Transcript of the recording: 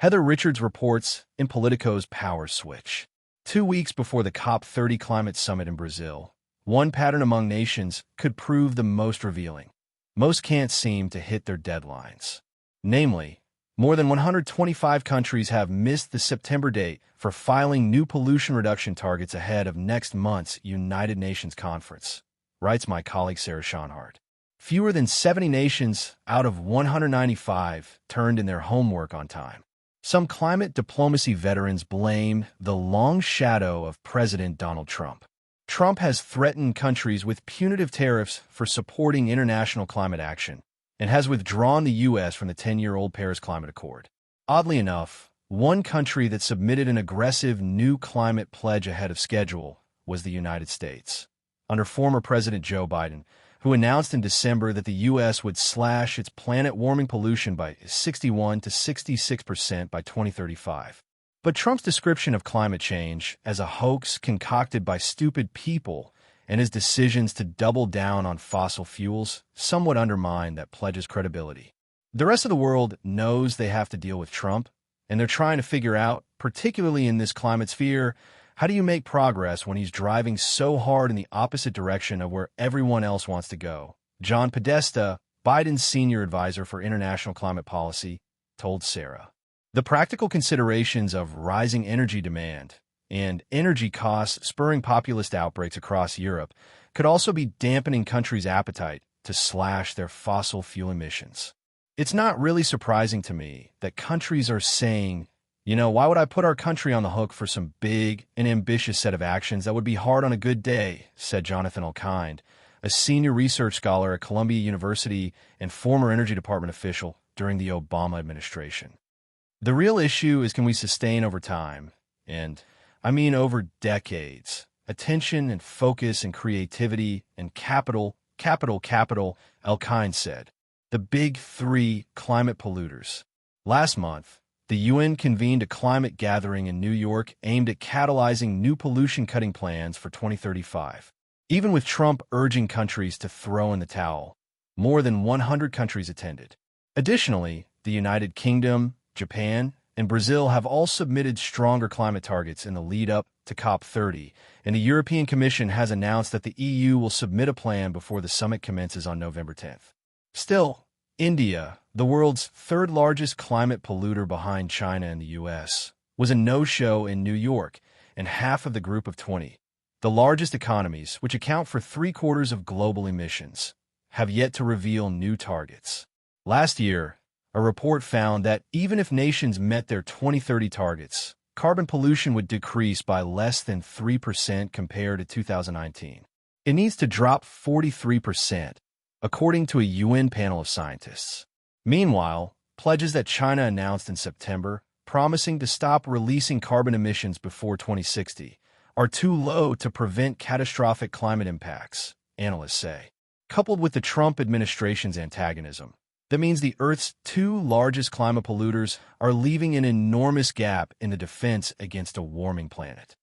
Heather Richards reports in Politico's Power Switch. 2 weeks before the COP30 climate summit in Brazil, one pattern among nations could prove the most revealing. Most can't seem to hit their deadlines. Namely, more than 125 countries have missed the September date for filing new pollution reduction targets ahead of next month's United Nations conference, writes my colleague Sarah Schonhardt. Fewer than 70 nations out of 195 turned in their homework on time. Some climate diplomacy veterans blame the long shadow of President Donald Trump. Trump has threatened countries with punitive tariffs for supporting international climate action and has withdrawn the U.S. from the 10-year-old Paris Climate Accord. Oddly enough, one country that submitted an aggressive new climate pledge ahead of schedule was the United States, under former President Joe Biden, who announced in December that the U.S. would slash its planet-warming pollution by 61 to 66% by 2035. But Trump's description of climate change as a hoax concocted by stupid people and his decisions to double down on fossil fuels somewhat undermine that pledge's credibility. The rest of the world knows they have to deal with Trump, and they're trying to figure out, particularly in this climate sphere, how do you make progress when he's driving so hard in the opposite direction of where everyone else wants to go? John Podesta, Biden's senior advisor for international climate policy, told Sarah. The practical considerations of rising energy demand and energy costs spurring populist outbreaks across Europe could also be dampening countries' appetite to slash their fossil fuel emissions. It's not really surprising to me that countries are saying, why would I put our country on the hook for some big and ambitious set of actions that would be hard on a good day, said Jonathan Alkind, a senior research scholar at Columbia University and former Energy Department official during the Obama administration. The real issue is, can we sustain over time, and I mean over decades, attention and focus and creativity and capital, Alkind said. The big three climate polluters. Last month, the UN convened a climate gathering in New York aimed at catalyzing new pollution-cutting plans for 2035. Even with Trump urging countries to throw in the towel, more than 100 countries attended. Additionally, the United Kingdom, Japan, and Brazil have all submitted stronger climate targets in the lead-up to COP30, and the European Commission has announced that the EU will submit a plan before the summit commences on November 10th. Still, India, the world's third-largest climate polluter behind China and the U.S., was a no-show in New York, and half of the Group of 20, the largest economies, which account for three-quarters of global emissions, have yet to reveal new targets. Last year, a report found that even if nations met their 2030 targets, carbon pollution would decrease by less than 3% compared to 2019. It needs to drop 43%, according to a UN panel of scientists. Meanwhile, pledges that China announced in September, promising to stop releasing carbon emissions before 2060, are too low to prevent catastrophic climate impacts, analysts say. Coupled with the Trump administration's antagonism, that means the Earth's two largest climate polluters are leaving an enormous gap in the defense against a warming planet.